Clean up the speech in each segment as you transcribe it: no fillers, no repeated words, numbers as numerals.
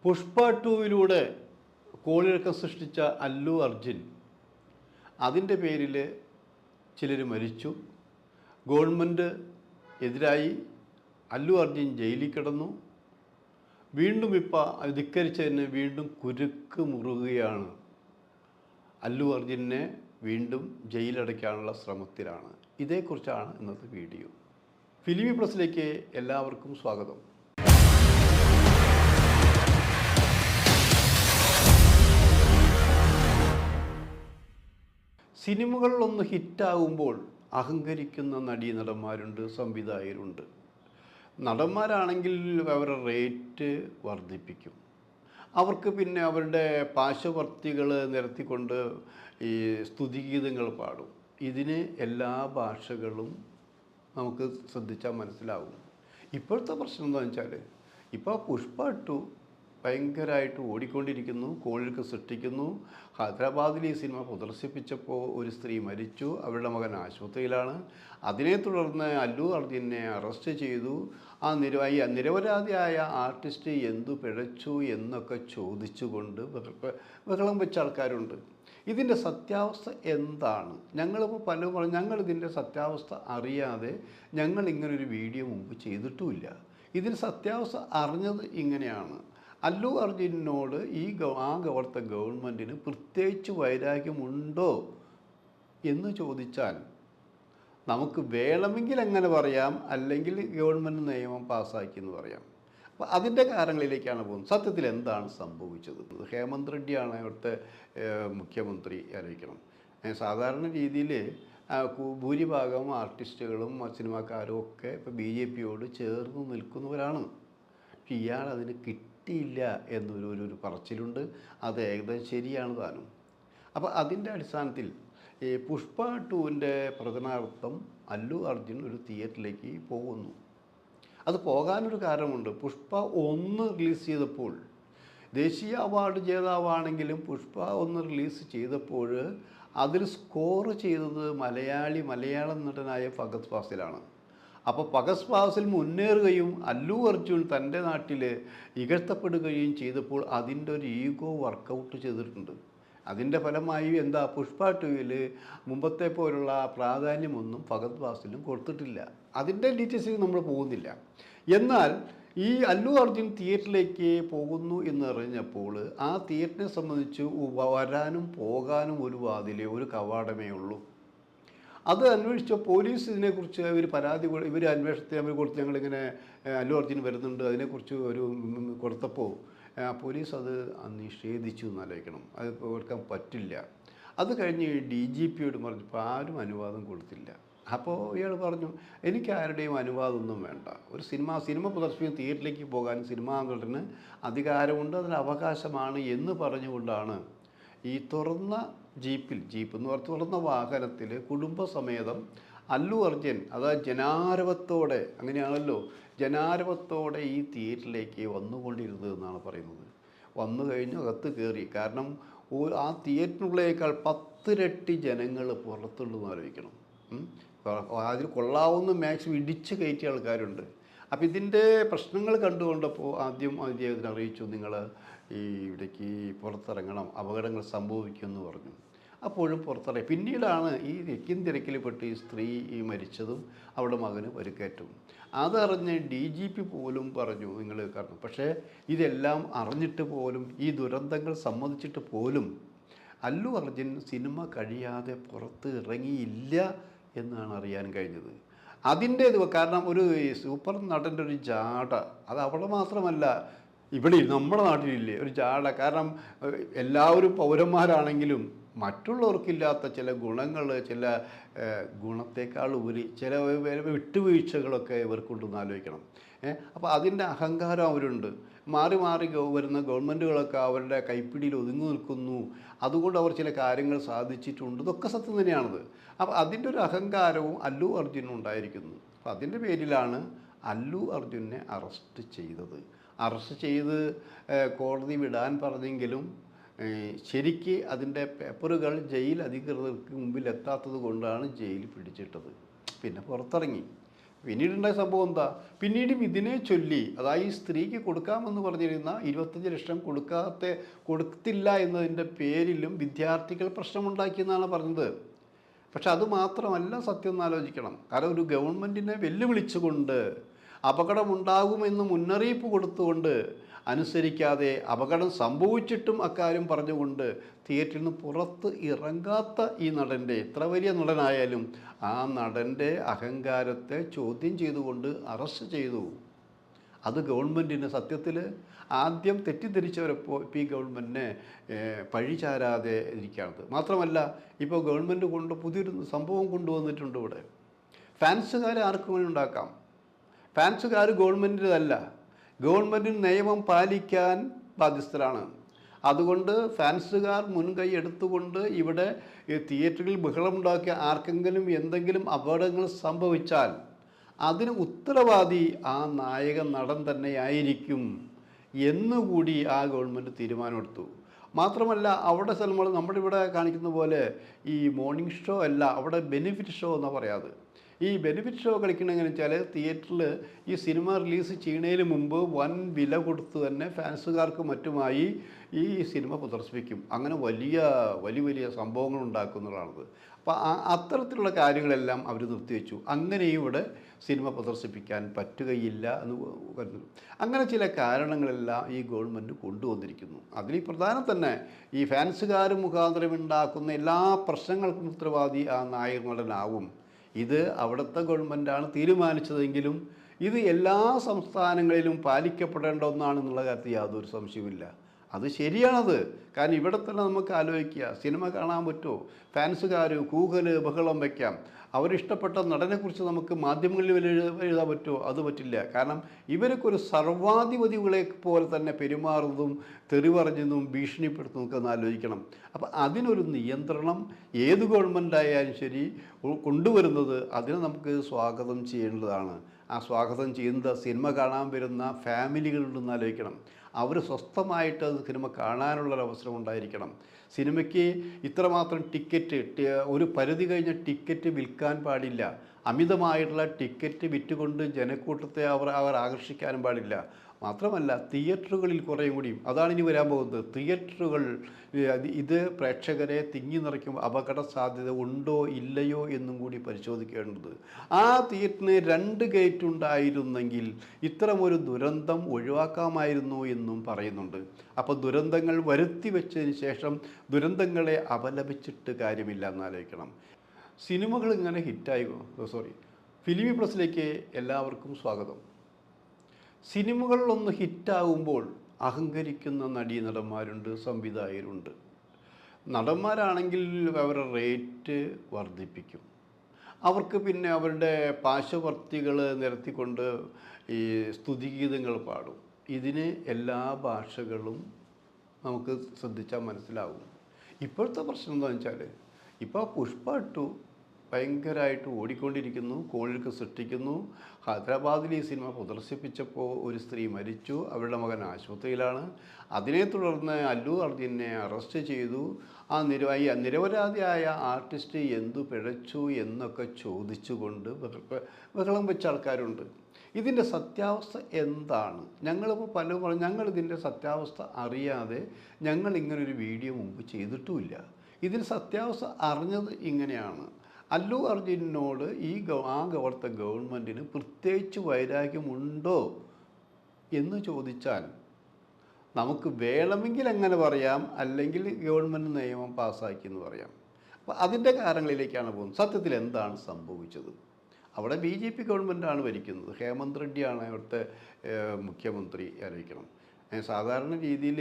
പുഷ്പ ടൂവിലൂടെ കോളിളക്കം സൃഷ്ടിച്ച അല്ലു അർജുൻ, അതിൻ്റെ പേരിൽ ചിലർ മരിച്ചു. ഗവൺമെൻറ് എതിരായി അല്ലു അർജുൻ ജയിലിൽ കിടന്നു. വീണ്ടും ഇപ്പോൾ ധിക്കരിച്ചതിന് വീണ്ടും കുരുക്ക് മുറുകുകയാണ്. അല്ലു അർജുനെ വീണ്ടും ജയിലടയ്ക്കാനുള്ള ശ്രമത്തിലാണ്. ഇതേക്കുറിച്ചാണ് ഇന്നത്തെ വീഡിയോ. ഫിലിമി പ്ലസിലേക്ക് എല്ലാവർക്കും സ്വാഗതം. സിനിമകളിലൊന്ന് ഹിറ്റാകുമ്പോൾ അഹങ്കരിക്കുന്ന നടീനടന്മാരുണ്ട്, സംവിധായകരുണ്ട്. നടന്മാരാണെങ്കിൽ അവരുടെ റേറ്റ് വർദ്ധിപ്പിക്കും. അവർക്ക് പിന്നെ അവരുടെ പാർശ്വവർത്തികൾ നിരത്തിക്കൊണ്ട് ഈ സ്തുതിഗീതങ്ങൾ പാടും. ഇതിന് എല്ലാ ഭാഷകളും നമുക്ക് ശ്രദ്ധിച്ചാൽ മനസ്സിലാവും. ഇപ്പോഴത്തെ പ്രശ്നം എന്താണെന്ന് വെച്ചാൽ, ഇപ്പോൾ പുഷ്പ ടു ഭയങ്കരമായിട്ട് ഓടിക്കൊണ്ടിരിക്കുന്നു, കോളിളക്കം സൃഷ്ടിക്കുന്നു. ഹൈദരാബാദിൽ ഈ സിനിമ പ്രദർശിപ്പിച്ചപ്പോൾ ഒരു സ്ത്രീ മരിച്ചു, അവരുടെ മകൻ ആശുപത്രിയിലാണ്. അതിനെ തുടർന്ന് അല്ലു അർജുനെ അറസ്റ്റ് ചെയ്തു. ആ നിരപരാധിയായ ആർട്ടിസ്റ്റ് എന്തു പിഴച്ചു എന്നൊക്കെ ചോദിച്ചുകൊണ്ട് ബഹളം വെച്ച ആൾക്കാരുണ്ട്. ഇതിൻ്റെ സത്യാവസ്ഥ എന്താണ്? ഞങ്ങളിപ്പോൾ പലരും പറഞ്ഞു ഞങ്ങളിതിൻ്റെ സത്യാവസ്ഥ അറിയാതെ ഞങ്ങൾ ഇങ്ങനൊരു വീഡിയോ മുമ്പ് ചെയ്തിട്ടുമില്ല. ഇതിൻ്റെ സത്യാവസ്ഥ അറിഞ്ഞത് ഇങ്ങനെയാണ്. അല്ലു അർജുനോട് അവിടുത്തെ ഗവൺമെൻറ്റിന് പ്രത്യേകിച്ച് വൈരാഗ്യമുണ്ടോ എന്ന് ചോദിച്ചാൽ നമുക്ക് വേണമെങ്കിൽ അങ്ങനെ പറയാം, അല്ലെങ്കിൽ ഗവൺമെൻറ് നിയമം പാസ്സാക്കി എന്ന് പറയാം. അപ്പോൾ അതിൻ്റെ കാരണങ്ങളിലേക്കാണ് പോകുന്നത്. സത്യത്തിൽ എന്താണ് സംഭവിച്ചത്? ഹേമന്ത് റെഡ്ഡിയാണ് ഇവിടുത്തെ മുഖ്യമന്ത്രി, ആലോചിക്കണം. സാധാരണ രീതിയിൽ ഭൂരിഭാഗം ആർട്ടിസ്റ്റുകളും സിനിമാക്കാരും ഒക്കെ ഇപ്പോൾ BJP ചേർന്ന് നിൽക്കുന്നവരാണ്. പക്ഷെ ഇയാൾ അതിന് കിട്ടിയില്ല എന്നൊരു പറച്ചിലുണ്ട്. അത് ഏകദേശം ശരിയാണ് താനും. അപ്പോൾ അതിൻ്റെ അടിസ്ഥാനത്തിൽ ഈ പുഷ്പ ടൂവിൻ്റെ പ്രചരണാർത്ഥം അല്ലു അർജുൻ ഒരു തിയേറ്ററിലേക്ക് പോകുന്നു. അത് പോകാനൊരു കാരണമുണ്ട്. പുഷ്പ 1 റിലീസ് ചെയ്തപ്പോൾ, ദേശീയ അവാർഡ് ജേതാവാണെങ്കിലും പുഷ്പ 1 റിലീസ് ചെയ്തപ്പോൾ അതിൽ സ്കോർ ചെയ്തത് മലയാളം നടനായ ഫഹദ് ഫാസിലാണ്. അപ്പോൾ ഫഹദ് ഫാസിൽ മുന്നേറുകയും അല്ലു അർജുൻ തൻ്റെ നാട്ടിൽ ഇകഴ്ത്തപ്പെടുകയും ചെയ്തപ്പോൾ അതിൻ്റെ ഒരു ഈഗോ വർക്കൗട്ട് ചെയ്തിട്ടുണ്ട്. അതിൻ്റെ ഫലമായി എന്താ, പുഷ്പ ടൂവിൽ മുമ്പത്തെ പോലുള്ള പ്രാധാന്യമൊന്നും ഫഹദ് ഫാസിലും കൊടുത്തിട്ടില്ല. അതിൻ്റെ ഡീറ്റെയിൽസിൽ നമ്മൾ പോകുന്നില്ല. എന്നാൽ ഈ അല്ലു അർജുൻ തിയേറ്ററിലേക്ക് പോകുന്നു എന്നറിഞ്ഞപ്പോൾ ആ തിയേറ്ററിനെ സംബന്ധിച്ച് വരാനും പോകാനും ഒരു വാതിലേ, ഒരു കവാടമേ ഉള്ളൂ. അത് അന്വേഷിച്ച പോലീസ് ഇതിനെക്കുറിച്ച് ഇവർ അന്വേഷണത്തെ അവർ കൊടുത്ത് ഞങ്ങളിങ്ങനെ അല്ലു അർജുൻ വരുന്നുണ്ട് അതിനെക്കുറിച്ച് കൊടുത്തപ്പോൾ പോലീസ് അത് നിഷേധിച്ചു എന്നാലോചിക്കണം. അത് കൊടുക്കാൻ പറ്റില്ല. അത് കഴിഞ്ഞ് DGP പറഞ്ഞപ്പോൾ ആരും അനുവാദം കൊടുത്തില്ല. അപ്പോൾ ഇയാൾ പറഞ്ഞു, എനിക്ക് ആരുടെയും അനുവാദമൊന്നും വേണ്ട. ഒരു സിനിമ പ്രദർശിപ്പിക്കുന്ന തിയേറ്ററിലേക്ക് പോകാൻ സിനിമാ നടന് അധികാരമുണ്ട്, അതിന് അവകാശമാണ് എന്ന് പറഞ്ഞുകൊണ്ടാണ് ഈ തുറന്ന ജീപ്പ് എന്ന് പറഞ്ഞ് തുറന്ന വാഹനത്തിൽ കുടുംബസമേതം അല്ലു അർജുൻ, അതായത് ജനാരവത്തോടെ, അങ്ങനെയാണല്ലോ, ജനാരവത്തോടെ ഈ തിയേറ്ററിലേക്ക് വന്നുകൊണ്ടിരുന്നത് എന്നാണ് പറയുന്നത്. വന്നു കഴിഞ്ഞ് അകത്ത് കയറി. കാരണം ആ തിയേറ്ററിനുള്ളേക്കാൾ 10 ഇരട്ടി ജനങ്ങൾ പുറത്തുള്ളതെന്ന് ആലോചിക്കണം. അതിൽ കൊള്ളാവുന്ന മാക്സിമം ഇടിച്ച് കയറ്റിയ ആൾക്കാരുണ്ട്. അപ്പോൾ ഇതിൻ്റെ പ്രശ്നങ്ങൾ കണ്ടുകൊണ്ടപ്പോൾ ആദ്യം അദ്ദേഹത്തിന് അറിയിച്ചു, നിങ്ങൾ ഇവിടേക്ക് പുറത്തിറങ്ങണം, അപകടങ്ങൾ സംഭവിക്കുമെന്ന് പറഞ്ഞു. അപ്പോഴും പുറത്തിറങ്ങി. പിന്നീടാണ് ഈ തിരക്കിൽപ്പെട്ട് ഈ സ്ത്രീ മരിച്ചതും അവളുടെ മകന് പരിക്കേറ്റവും. അതറിഞ്ഞ് DGP പോലും പറഞ്ഞു നിങ്ങൾ കാരണം. പക്ഷേ ഇതെല്ലാം അറിഞ്ഞിട്ട് പോലും, ഈ ദുരന്തങ്ങൾ സമ്മതിച്ചിട്ട് പോലും അല്ലു അർജുൻ സിനിമ കഴിയാതെ പുറത്ത് ഇറങ്ങിയില്ല എന്നാണ് അറിയാൻ കഴിഞ്ഞത്. അതിൻ്റെ കാരണം ഒരു സൂപ്പർ നടൻ്റെ ഒരു ജാട, അത് അവിടെ മാത്രമല്ല, ഇവിടെ നമ്മുടെ നാട്ടിലില്ലേ ഒരു ജാട. കാരണം എല്ലാവരും പൗരന്മാരാണെങ്കിലും മറ്റുള്ളവർക്കില്ലാത്ത ചില ഗുണങ്ങൾ, ചില ഗുണത്തേക്കാൾ ഉപരി ചില വിട്ടുവീഴ്ചകളൊക്കെ ഇവർക്കുണ്ടെന്ന് ആലോചിക്കണം. അപ്പോൾ അതിൻ്റെ അഹങ്കാരം അവരുണ്ട്. മാറി വരുന്ന ഗവൺമെൻറ്റുകളൊക്കെ അവരുടെ കൈപ്പിടിയിൽ ഒതുങ്ങി നിൽക്കുന്നു, അതുകൊണ്ട് അവർ ചില കാര്യങ്ങൾ സാധിച്ചിട്ടുണ്ട്. ഇതൊക്കെ സത്യം തന്നെയാണത്. അപ്പോൾ അതിൻ്റെ ഒരു അഹങ്കാരവും അല്ലു അർജുനും ഉണ്ടായിരിക്കുന്നു. അപ്പോൾ അതിൻ്റെ പേരിലാണ് അല്ലു അർജുനെ അറസ്റ്റ് ചെയ്തത്. അറസ്റ്റ് ചെയ്ത് കോടതി വിടാൻ പറഞ്ഞെങ്കിലും ശരിക്ക് അതിൻ്റെ പേപ്പറുകൾ ജയിൽ അധികൃതർക്ക് മുമ്പിൽ എത്താത്തത് കൊണ്ടാണ് ജയിൽ പിടിച്ചിട്ടത്. പിന്നെ പുറത്തിറങ്ങി. പിന്നീടുണ്ടായ സംഭവം എന്താ? പിന്നീടും ഇതിനെ ചൊല്ലി, അതായത് ഈ സ്ത്രീക്ക് കൊടുക്കാമെന്ന് പറഞ്ഞിരുന്ന 25 ലക്ഷം കൊടുത്തില്ല എന്നതിൻ്റെ പേരിലും വിദ്യാർത്ഥികൾ പ്രശ്നമുണ്ടാക്കിയെന്നാണ് പറഞ്ഞത്. പക്ഷെ അത് മാത്രമല്ല സത്യം എന്ന് ആലോചിക്കണം. കാരണം ഒരു ഗവൺമെൻറ്റിനെ വെല്ലുവിളിച്ചുകൊണ്ട്, അപകടമുണ്ടാകുമെന്ന് മുന്നറിയിപ്പ് കൊടുത്തുകൊണ്ട്, അനുസരിക്കാതെ അപകടം സംഭവിച്ചിട്ടും അക്കാര്യം പറഞ്ഞുകൊണ്ട് തിയേറ്ററിൽ നിന്ന് പുറത്ത് ഇറങ്ങാത്ത ഈ നടൻ്റെ, എത്ര വലിയ നടനായാലും ആ നടൻ്റെ അഹങ്കാരത്തെ ചോദ്യം ചെയ്തുകൊണ്ട് അറസ്റ്റ് ചെയ്തു. അത് ഗവൺമെൻറ്റിന് സത്യത്തിൽ ആദ്യം തെറ്റിദ്ധരിച്ചവരെപ്പോൾ ഇപ്പോൾ ഈ ഗവൺമെൻറ്റിനെ പഴിചാരാതെ ഇരിക്കുകയാണത്. മാത്രമല്ല ഇപ്പോൾ ഗവൺമെൻറ് പുതിയൊരു സംഭവം കൊണ്ടുവന്നിട്ടുണ്ട്. ഇവിടെ ഫാൻസുകാരെ ആർക്കും വേണ്ടി ഉണ്ടാക്കാം. ഫാൻസുകാർ ഗവൺമെൻറ്റിൻ്റെതല്ല, ഗവൺമെൻറ്റിന് നിയമം പാലിക്കാൻ ബാധ്യസ്ഥരാണ്. അതുകൊണ്ട് ഫാൻസുകാർ മുൻകൈ എടുത്തുകൊണ്ട് ഇവിടെ തിയേറ്ററിൽ ബഹളമുണ്ടാക്കിയ ആർക്കെങ്കിലും എന്തെങ്കിലും അപകടങ്ങൾ സംഭവിച്ചാൽ അതിന് ഉത്തരവാദി ആ നായക നടൻ തന്നെയായിരിക്കും എന്നുകൂടി ആ ഗവൺമെൻറ് തീരുമാനമെടുത്തു. മാത്രമല്ല അവിടെ നമ്മൾ നമ്മുടെ ഇവിടെ കാണിക്കുന്ന പോലെ ഈ മോർണിംഗ് ഷോ അല്ല, അവിടെ ബെനിഫിറ്റ് ഷോ എന്നാണ് പറയാതെ. ഈ ബെനിഫിറ്റ് ഷോ കളിക്കണമെന്ന് വെച്ചാൽ തിയേറ്ററിൽ ഈ സിനിമ റിലീസ് ചെയ്യുന്നതിന് മുമ്പ് വൻ വില കൊടുത്ത് തന്നെ ഫാൻസുകാർക്ക് മറ്റുമായി ഈ സിനിമ പ്രദർശിപ്പിക്കും. അങ്ങനെ വലിയ വലിയ സംഭവങ്ങൾ ഉണ്ടാക്കുന്നതാണത്. അപ്പോൾ അത്തരത്തിലുള്ള കാര്യങ്ങളെല്ലാം അവർ നിർത്തിവെച്ചു. അങ്ങനെയും ഇവിടെ സിനിമ പ്രദർശിപ്പിക്കാൻ പറ്റുകയില്ല എന്ന് കരുതുന്നു. അങ്ങനെ ചില കാരണങ്ങളെല്ലാം ഈ ഗവൺമെൻറ് കൊണ്ടുവന്നിരിക്കുന്നു. അതിൽ പ്രധാനം തന്നെ ഈ ഫാൻസുകാർ മുഖാന്തരം ഉണ്ടാക്കുന്ന എല്ലാ പ്രശ്നങ്ങൾക്കും ഉത്തരവാദി ആ നായക നടനാവും. ഇത് അവിടുത്തെ ഗവൺമെൻറ്റാണ് തീരുമാനിച്ചതെങ്കിലും ഇത് എല്ലാ സംസ്ഥാനങ്ങളിലും പാലിക്കപ്പെടേണ്ട ഒന്നാണെന്നുള്ള കാര്യത്തിൽ യാതൊരു സംശയവുമില്ല. അത് ശരിയാണത്. കാരണം ഇവിടെ തന്നെ നമുക്ക് ആലോചിക്കുക, സിനിമ കാണാൻ പറ്റുമോ? ഫാൻസുകാർ കൂകൽ ബഹളം വയ്ക്കാം. അവരിഷ്ടപ്പെട്ട നടനെക്കുറിച്ച് നമുക്ക് മാധ്യമങ്ങളിൽ എഴുതാൻ പറ്റുമോ? അത് പറ്റില്ല. കാരണം ഇവരൊക്കെ ഒരു സർവാധിപതികളെ പോലെ തന്നെ പെരുമാറുന്നതും തെറി പറഞ്ഞതും ഭീഷണിപ്പെടുത്തുന്നതൊക്കെ ഒന്ന് ആലോചിക്കണം. അപ്പം അതിനൊരു നിയന്ത്രണം ഏത് ഗവൺമെൻറ്റായാലും ശരി കൊണ്ടുവരുന്നത് അതിനെ നമുക്ക് സ്വാഗതം ചെയ്യേണ്ടതാണ്. ആ സ്വാഗതം ചെയ്യുന്ന സിനിമ കാണാൻ വരുന്ന ഫാമിലികളുണ്ടെന്ന് ആലോചിക്കണം. അവർ സ്വസ്ഥമായിട്ട് അത് സിനിമ കാണാനുള്ളൊരവസരം ഉണ്ടായിരിക്കണം. സിനിമയ്ക്ക് ഇത്രമാത്രം ഒരു പരിധി കഴിഞ്ഞ ടിക്കറ്റ് വിൽക്കാൻ പാടില്ല. അമിതമായിട്ടുള്ള ടിക്കറ്റ് വിറ്റുകൊണ്ട് ജനക്കൂട്ടത്തെ അവർ ആകർഷിക്കാനും പാടില്ല. മാത്രമല്ല തിയേറ്ററുകളിൽ കുറേയും കൂടിയും അതാണ് ഇനി വരാൻ പോകുന്നത്. തിയേറ്ററുകൾ ഇത് പ്രേക്ഷകരെ തിങ്ങി നിറയ്ക്കുമ്പോൾ അപകട സാധ്യത ഉണ്ടോ ഇല്ലയോ എന്നും കൂടി പരിശോധിക്കേണ്ടത്. ആ തിയേറ്ററിന് 2 ഗേറ്റ് ഉണ്ടായിരുന്നെങ്കിൽ ഇത്തരമൊരു ദുരന്തം ഒഴിവാക്കാമായിരുന്നു എന്നും പറയുന്നുണ്ട്. അപ്പോൾ ദുരന്തങ്ങൾ വരുത്തി വെച്ചതിന് ശേഷം ദുരന്തങ്ങളെ അപലപിച്ചിട്ട് കാര്യമില്ല എന്നാലോചിക്കണം. സിനിമകൾ ഇങ്ങനെ ഫിലിമി പ്ലസിലേക്ക് എല്ലാവർക്കും സ്വാഗതം. സിനിമകളിലൊന്ന് ഹിറ്റാകുമ്പോൾ അഹങ്കരിക്കുന്ന നടീനടന്മാരുണ്ട്, സംവിധായകരുണ്ട്. നടന്മാരാണെങ്കിൽ അവരുടെ റേറ്റ് വർദ്ധിപ്പിക്കും. അവർക്ക് പിന്നെ അവരുടെ പാർശ്വവർത്തികൾ നിരത്തിക്കൊണ്ട് ഈ സ്തുതിഗീതങ്ങൾ പാടും. ഇതിന് എല്ലാ ഭാഷകളും നമുക്ക് ശ്രദ്ധിച്ചാൽ മനസ്സിലാവും. ഇപ്പോഴത്തെ പ്രശ്നം എന്താണെന്ന് വെച്ചാൽ ഇപ്പോൾ പുഷ്പ 2 ഭയങ്കരമായിട്ട് ഓടിക്കൊണ്ടിരിക്കുന്നു, കോളിളക്കം സൃഷ്ടിക്കുന്നു. ഹൈദരാബാദിൽ ഈ സിനിമ പ്രദർശിപ്പിച്ചപ്പോൾ ഒരു സ്ത്രീ മരിച്ചു, അവരുടെ മകൻ ആശുപത്രിയിലാണ്. അതിനെ തുടർന്ന് അല്ലു അർജുനെ അറസ്റ്റ് ചെയ്തു. ആ നിരപരാധിയായ ആർട്ടിസ്റ്റ് എന്തു പിഴച്ചു എന്നൊക്കെ ചോദിച്ചുകൊണ്ട് ബഹളം വെച്ച ആൾക്കാരുണ്ട്. ഇതിൻ്റെ സത്യാവസ്ഥ എന്താണ്? ഞങ്ങളിപ്പോൾ പലരും പറഞ്ഞു ഞങ്ങളിതിൻ്റെ സത്യാവസ്ഥ അറിയാതെ ഞങ്ങൾ ഇങ്ങനൊരു വീഡിയോ മുമ്പ് ചെയ്തിട്ടുമില്ല. ഇതിൻ്റെ സത്യാവസ്ഥ അറിഞ്ഞത് ഇങ്ങനെയാണ്. അല്ലു അർജുനോട് അവിടുത്തെ ഗവൺമെൻറ്റിന് പ്രത്യേകിച്ച് വൈരാഗ്യമുണ്ടോ എന്ന് ചോദിച്ചാൽ നമുക്ക് വേണമെങ്കിൽ അങ്ങനെ പറയാം, അല്ലെങ്കിൽ ഗവൺമെൻറ് നിയമം പാസ്സാക്കി എന്ന് പറയാം. അപ്പോൾ അതിൻ്റെ കാരണങ്ങളിലേക്കാണ് പോകുന്നത്. സത്യത്തിൽ എന്താണ് സംഭവിച്ചത്? അവിടെ BJP ഗവൺമെൻറ്റാണ് ഭരിക്കുന്നത്. ഹേമന്ത് റെഡ്ഡിയാണ് അവിടുത്തെ മുഖ്യമന്ത്രി ആലോചിക്കണം. സാധാരണ രീതിയിൽ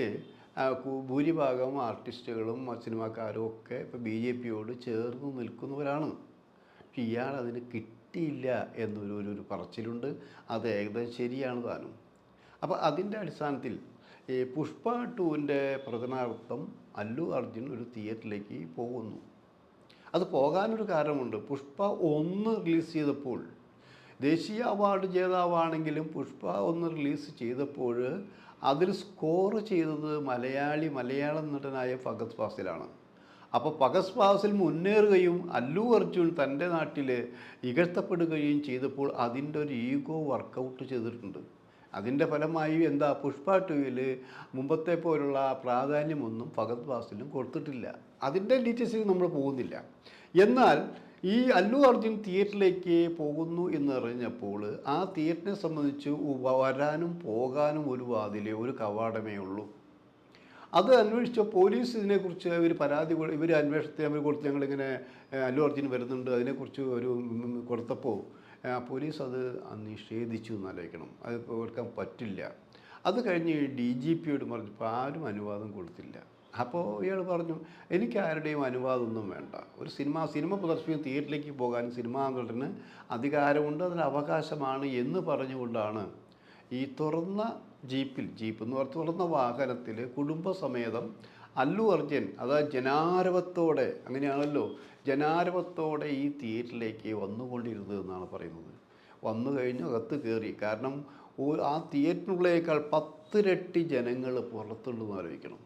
ഭൂരിഭാഗം ആർട്ടിസ്റ്റുകളും സിനിമാക്കാരും ഒക്കെ ഇപ്പോൾ BJPയോട് ചേർന്ന് നിൽക്കുന്നവരാണ്. പക്ഷെ ഇയാൾ അതിന് കിട്ടിയില്ല എന്നൊരു പറച്ചിലുണ്ട്. അത് ഏകദേശം ശരിയാണ് താനും. അപ്പോൾ അതിൻ്റെ അടിസ്ഥാനത്തിൽ ഈ പുഷ്പ 2ൻ്റെ പ്രകടനാർത്ഥം അല്ലു അർജുൻ ഒരു തിയേറ്ററിലേക്ക് പോകുന്നു. അത് പോകാനൊരു കാരണമുണ്ട്. പുഷ്പ 1 റിലീസ് ചെയ്തപ്പോൾ ദേശീയ അവാർഡ് ജേതാവാണെങ്കിലും പുഷ്പ 1 റിലീസ് ചെയ്തപ്പോൾ അതിൽ സ്കോർ ചെയ്തത് മലയാളം നടനായ ഫഹദ് ഫാസിലാണ്. അപ്പോൾ ഫഹദ് ഫാസിൽ മുന്നേറുകയും അല്ലു അർജുൻ തൻ്റെ നാട്ടിൽ ഇകഴ്ത്തപ്പെടുകയും ചെയ്തപ്പോൾ അതിൻ്റെ ഒരു ഈഗോ വർക്കൗട്ട് ചെയ്തിട്ടുണ്ട്. അതിൻ്റെ ഫലമായി എന്താ, പുഷ്പ 2-ൽ മുമ്പത്തെ പോലുള്ള പ്രാധാന്യമൊന്നും ഫഹദ് ഫാസിലും കൊടുത്തിട്ടില്ല. അതിൻ്റെ ഡീറ്റെയിൽസിൽ നമ്മൾ പോകുന്നില്ല. എന്നാൽ ഈ അല്ലു അർജുൻ തിയേറ്ററിലേക്ക് പോകുന്നു എന്നറിഞ്ഞപ്പോൾ ആ തിയേറ്ററിനെ സംബന്ധിച്ച് വരാനും പോകാനും ഒരു വാതിലേ, ഒരു കവാടമേ ഉള്ളൂ. അത് അന്വേഷിച്ച പോലീസ് ഇതിനെക്കുറിച്ച് ഇവർ അന്വേഷണത്തിന് അവർ കൊടുത്ത് ഞങ്ങളിങ്ങനെ അല്ലു അർജുൻ വരുന്നുണ്ട് അതിനെക്കുറിച്ച് ഒരു കൊടുത്തപ്പോൾ പോലീസ് അത് നിഷേധിച്ചു എന്നാലോചിക്കണം. അത് കൊടുക്കാൻ പറ്റില്ല. അത് കഴിഞ്ഞ് DGPയോട് പറഞ്ഞപ്പോൾ ആരും അനുവാദം കൊടുത്തില്ല. അപ്പോൾ ഇയാൾ പറഞ്ഞു, എനിക്ക് ആരുടെയും അനുവാദമൊന്നും വേണ്ട. ഒരു സിനിമ പ്രദർശിപ്പിക്കുന്ന തിയേറ്ററിലേക്ക് പോകാൻ സിനിമാ നടന് അധികാരമുണ്ട്, അതിന് അവകാശമാണ് എന്ന് പറഞ്ഞുകൊണ്ടാണ് ഈ തുറന്ന ജീപ്പ് എന്ന് പറഞ്ഞ തുറന്ന വാഹനത്തിൽ കുടുംബസമേതം അല്ലു അർജുൻ, അതായത് ജനാരവത്തോടെ, അങ്ങനെയാണല്ലോ, ജനാരവത്തോടെ ഈ തിയേറ്ററിലേക്ക് വന്നുകൊണ്ടിരുന്നത് എന്നാണ് പറയുന്നത്. വന്നു കഴിഞ്ഞ് അകത്ത് കയറി. കാരണം ആ തിയേറ്ററിനുള്ളേക്കാൾ 10 ഇരട്ടി ജനങ്ങൾ പുറത്തുണ്ടെന്ന് ആലോചിക്കണം.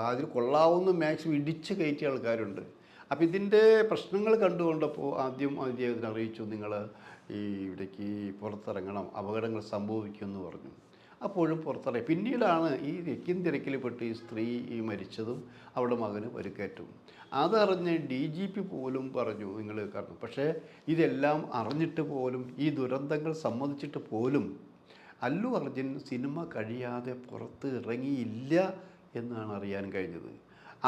അതിൽ കൊള്ളാവുന്ന മാക്സിമം ഇടിച്ച് കയറ്റിയ ആൾക്കാരുണ്ട്. അപ്പോൾ ഇതിൻ്റെ പ്രശ്നങ്ങൾ കണ്ടുകൊണ്ടപ്പോൾ ആദ്യം അദ്ദേഹത്തിന് അറിയിച്ചു, നിങ്ങൾ ഈ ഇവിടേക്ക് പുറത്തിറങ്ങണം, അപകടങ്ങൾ സംഭവിക്കുമെന്ന് പറഞ്ഞു. അപ്പോഴും പുറത്തിറങ്ങി. പിന്നീടാണ് ഈ തിരക്കിൽപ്പെട്ട് ഈ സ്ത്രീ മരിച്ചതും അവരുടെ മകന് പരിക്കേറ്റവും. അതറിഞ്ഞ് DGP പോലും പറഞ്ഞു നിങ്ങൾ കാരണം. പക്ഷേ ഇതെല്ലാം അറിഞ്ഞിട്ട് പോലും, ഈ ദുരന്തങ്ങൾ സമ്മതിച്ചിട്ട് പോലും അല്ലു അർജുൻ സിനിമ കഴിയാതെ പുറത്ത് ഇറങ്ങിയില്ല എന്നാണ് അറിയാൻ കഴിഞ്ഞത്.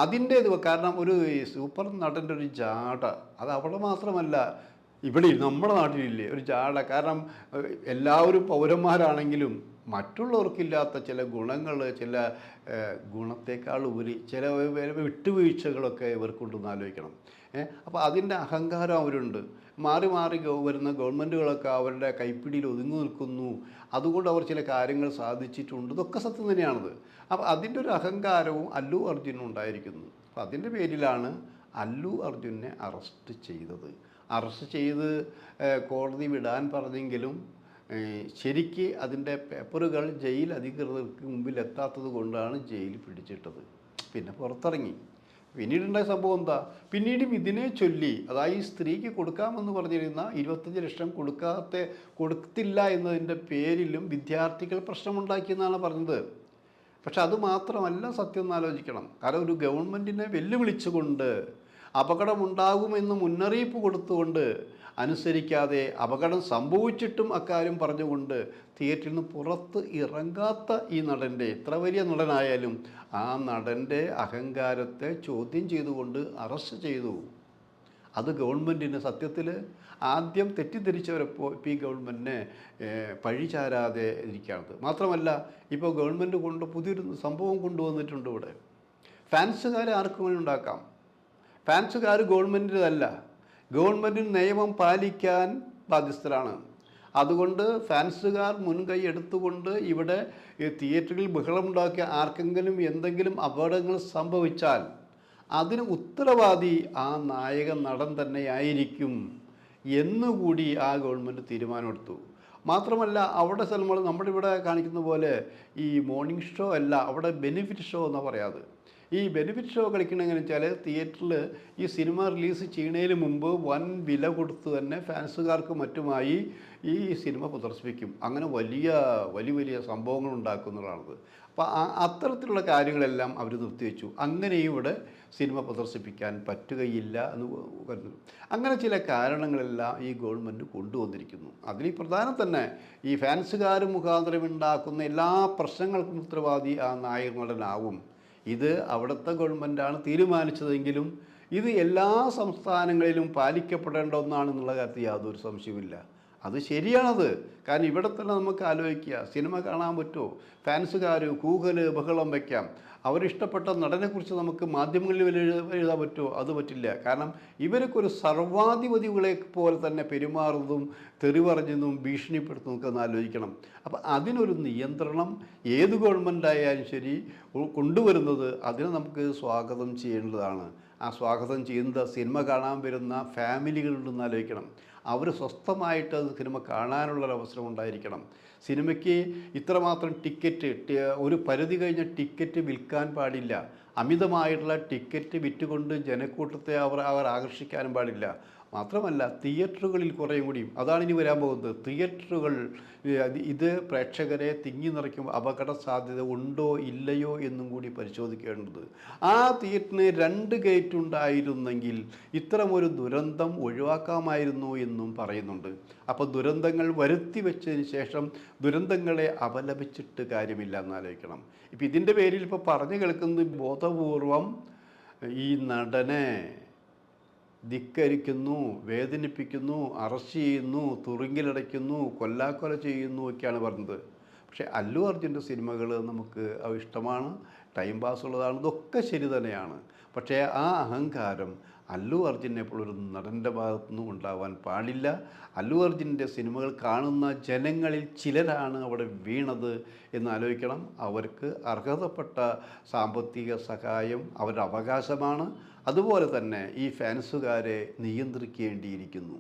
അതിൻ്റെ കാരണം ഒരു സൂപ്പർ നടൻ്റെ ഒരു ജാട, അത് അവിടെ മാത്രമല്ല, ഇവിടെ നമ്മുടെ നാട്ടിലില്ലേ ഒരു ജാട. കാരണം എല്ലാവരും പൗരന്മാരാണെങ്കിലും മറ്റുള്ളവർക്കില്ലാത്ത ചില ഗുണങ്ങൾ, ചില ഗുണത്തേക്കാൾ ഉപരി ചില വിട്ടുവീഴ്ചകളൊക്കെ ഇവർക്കുണ്ടെന്ന് ആലോചിക്കണം. അപ്പോൾ അതിൻ്റെ അഹങ്കാരം അവരുണ്ട്. മാറി വരുന്ന ഗവൺമെൻറ്റുകളൊക്കെ അവരുടെ കൈപ്പിടിയിൽ ഒതുങ്ങി നിൽക്കുന്നു, അതുകൊണ്ട് അവർ ചില കാര്യങ്ങൾ സാധിച്ചിട്ടുണ്ട്. ഇതൊക്കെ സത്യം തന്നെയാണത്. അപ്പോൾ അതിൻ്റെ ഒരു അഹങ്കാരവും അല്ലു അർജുനും ഉണ്ടായിരിക്കുന്നു. അപ്പോൾ അതിൻ്റെ പേരിലാണ് അല്ലു അർജുനെ അറസ്റ്റ് ചെയ്തത്. അറസ്റ്റ് ചെയ്ത് കോടതി വിടാൻ പറഞ്ഞെങ്കിലും ശരിക്ക് അതിൻ്റെ പേപ്പറുകൾ ജയിൽ അധികൃതർക്ക് മുമ്പിൽ എത്താത്തത് കൊണ്ടാണ് ജയിലിൽ പിടിച്ചിട്ടത്. പിന്നെ പുറത്തിറങ്ങി. പിന്നീടുണ്ടായ സംഭവം എന്താ, പിന്നീടും ഇതിനെ ചൊല്ലി, അതായത് ഈ സ്ത്രീക്ക് കൊടുക്കാമെന്ന് പറഞ്ഞിരുന്ന 25 ലക്ഷം കൊടുത്തില്ല എന്നതിൻ്റെ പേരിലും വിദ്യാർത്ഥികൾ പ്രശ്നമുണ്ടാക്കിയെന്നാണ് പറഞ്ഞത്. പക്ഷെ അത് മാത്രമല്ല സത്യം എന്ന് ആലോചിക്കണം. കാരണം ഒരു ഗവൺമെൻറ്റിനെ വെല്ലുവിളിച്ചുകൊണ്ട്, അപകടമുണ്ടാകുമെന്ന് മുന്നറിയിപ്പ് കൊടുത്തുകൊണ്ട്, അനുസരിക്കാതെ അപകടം സംഭവിച്ചിട്ടും അക്കാര്യം പറഞ്ഞുകൊണ്ട് തിയേറ്ററിൽ നിന്ന് പുറത്ത് ഇറങ്ങാത്ത ഈ നടൻ്റെ, എത്ര വലിയ നടനായാലും ആ നടൻ്റെ അഹങ്കാരത്തെ ചോദ്യം ചെയ്തുകൊണ്ട് അറസ്റ്റ് ചെയ്തു. അത് ഗവൺമെൻറ്റിന് സത്യത്തിൽ ആദ്യം തെറ്റിദ്ധരിച്ചവരെപ്പോൾ ഇപ്പോൾ ഈ ഗവൺമെൻറ്റിനെ പഴിചാരാതെ ഇരിക്കുകയാണത്. മാത്രമല്ല ഇപ്പോൾ ഗവൺമെൻറ് പുതിയൊരു സംഭവം കൊണ്ടുവന്നിട്ടുണ്ട്. ഇവിടെ ഫാൻസുകാരെ ആർക്കും വേണ്ടി ഉണ്ടാക്കാം. ഫാൻസുകാർ ഗവൺമെൻറ്റിൻ്റെതല്ല, ഗവൺമെൻറ്റിന് നിയമം പാലിക്കാൻ ബാധ്യസ്ഥരാണ്. അതുകൊണ്ട് ഫാൻസുകാർ മുൻകൈ എടുത്തുകൊണ്ട് ഇവിടെ തിയേറ്ററിൽ ബഹളമുണ്ടാക്കിയ ആർക്കെങ്കിലും എന്തെങ്കിലും അപകടങ്ങൾ സംഭവിച്ചാൽ അതിന് ഉത്തരവാദി ആ നായക നടൻ തന്നെയായിരിക്കും എന്നുകൂടി ആ ഗവൺമെൻറ് തീരുമാനമെടുത്തു. മാത്രമല്ല അവിടെ സ്ഥലങ്ങൾ നമ്മുടെ ഇവിടെ കാണിക്കുന്ന പോലെ ഈ മോർണിംഗ് ഷോ അല്ല, അവിടെ ബെനിഫിറ്റ് ഷോ എന്നാണ് പറയാതെ. ഈ ബെനിഫിറ്റ് ഷോ കളിക്കണമെന്ന് വെച്ചാൽ തിയേറ്ററിൽ ഈ സിനിമ റിലീസ് ചെയ്യുന്നതിന് മുമ്പ് വൻ വില കൊടുത്ത് തന്നെ ഫാൻസുകാർക്ക് മറ്റുമായി ഈ സിനിമ പ്രദർശിപ്പിക്കും. അങ്ങനെ വലിയ സംഭവങ്ങൾ ഉണ്ടാക്കുന്നതാണത്. അപ്പോൾ അത്തരത്തിലുള്ള കാര്യങ്ങളെല്ലാം അവർ നിർത്തിവെച്ചു. അങ്ങനെയും ഇവിടെ സിനിമ പ്രദർശിപ്പിക്കാൻ പറ്റുകയില്ല എന്ന് കരുതുന്നു. അങ്ങനെ ചില കാരണങ്ങളെല്ലാം ഈ ഗവൺമെൻറ് കൊണ്ടുവന്നിരിക്കുന്നു. അതിൽ പ്രധാനം തന്നെ ഈ ഫാൻസുകാർ മുഖാന്തരം ഉണ്ടാക്കുന്ന എല്ലാ പ്രശ്നങ്ങൾക്കും ഉത്തരവാദി ആ നായക നടനാവും. ഇത് അവിടുത്തെ ഗവൺമെൻറ്റാണ് തീരുമാനിച്ചതെങ്കിലും ഇത് എല്ലാ സംസ്ഥാനങ്ങളിലും പാലിക്കപ്പെടേണ്ട ഒന്നാണെന്നുള്ള കാര്യത്തിൽ യാതൊരു സംശയവുമില്ല. അത് ശരിയാണത്. കാരണം ഇവിടെ തന്നെ നമുക്ക് ആലോചിക്കുക, സിനിമ കാണാൻ പറ്റുമോ, ഫാൻസുകാർ കൂകൽ ബഹളം വയ്ക്കാം, അവരിഷ്ടപ്പെട്ട നടനെക്കുറിച്ച് നമുക്ക് മാധ്യമങ്ങളിൽ എഴുതാൻ പറ്റുമോ, അത് പറ്റില്ല. കാരണം ഇവരൊക്കെ ഒരു സർവാധിപതികളെ പോലെ തന്നെ പെരുമാറുന്നതും തെറി പറഞ്ഞതും ഭീഷണിപ്പെടുത്തുന്നതൊക്കെ ഒന്ന് ആലോചിക്കണം. അപ്പം അതിനൊരു നിയന്ത്രണം ഏത് ഗവൺമെൻറ്റായാലും ശരി കൊണ്ടുവരുന്നത് അതിനെ നമുക്ക് സ്വാഗതം ചെയ്യേണ്ടതാണ്. ആ സ്വാഗതം ചെയ്യുന്ന സിനിമ കാണാൻ വരുന്ന ഫാമിലികളുണ്ടെന്ന് ആലോചിക്കണം. അവർ സ്വസ്ഥമായിട്ട് അത് സിനിമ കാണാനുള്ളൊരവസരം ഉണ്ടായിരിക്കണം. സിനിമയ്ക്ക് ഇത്രമാത്രം ടിക്കറ്റ്, ഒരു പരിധി കഴിഞ്ഞ ടിക്കറ്റ് വിൽക്കാൻ പാടില്ല. അമിതമായിട്ടുള്ള ടിക്കറ്റ് വിറ്റുകൊണ്ട് ജനക്കൂട്ടത്തെ അവർ ആകർഷിക്കാനും പാടില്ല. മാത്രമല്ല തിയേറ്ററുകളിൽ കുറേയും കൂടിയും അതാണ് ഇനി വരാൻ പോകുന്നത്. തിയേറ്ററുകൾ ഇത് പ്രേക്ഷകരെ തിങ്ങി നിറയ്ക്കുമ്പോൾ അപകട സാധ്യത ഉണ്ടോ ഇല്ലയോ എന്നും കൂടി പരിശോധിക്കേണ്ടത്. ആ തിയേറ്ററിന് 2 ഗേറ്റ് ഉണ്ടായിരുന്നെങ്കിൽ ഇത്തരമൊരു ദുരന്തം ഒഴിവാക്കാമായിരുന്നു എന്നും പറയുന്നുണ്ട്. അപ്പോൾ ദുരന്തങ്ങൾ വരുത്തി വെച്ചതിന് ശേഷം ദുരന്തങ്ങളെ അപലപിച്ചിട്ട് കാര്യമില്ല എന്നാലോചിക്കണം. ഇപ്പം ഇതിൻ്റെ പേരിൽ ഇപ്പോൾ പറഞ്ഞു കേൾക്കുന്നത് ബോധപൂർവം ഈ നടനെ ധിക്കരിക്കുന്നു, വേദനിപ്പിക്കുന്നു, അറസ്റ്റ് ചെയ്യുന്നു, തുറുങ്കിലടയ്ക്കുന്നു, കൊല്ലാക്കൊല ചെയ്യുന്നു ഒക്കെയാണ് പറഞ്ഞത്. പക്ഷേ അല്ലു അർജുൻ്റെ സിനിമകൾ നമുക്ക് ഇഷ്ടമാണ്, ടൈം പാസ് ഉള്ളതാണ്, ഇതൊക്കെ ശരി തന്നെയാണ്. പക്ഷേ ആ അഹങ്കാരം അല്ലു അർജുനെ പോലൊരു നടൻ്റെ ഭാഗത്തുനിന്നും ഉണ്ടാവാൻ പാടില്ല. അല്ലു അർജുൻ്റെ സിനിമകൾ കാണുന്ന ജനങ്ങളിൽ ചിലരാണ് അവിടെ വീണത് എന്നാലോചിക്കണം. അവർക്ക് അർഹതപ്പെട്ട സാമ്പത്തിക സഹായം അവരുടെ അവകാശമാണ്. അതുപോലെ തന്നെ ഈ ഫാൻസുകാരെ നിയന്ത്രിക്കേണ്ടിയിരിക്കുന്നു.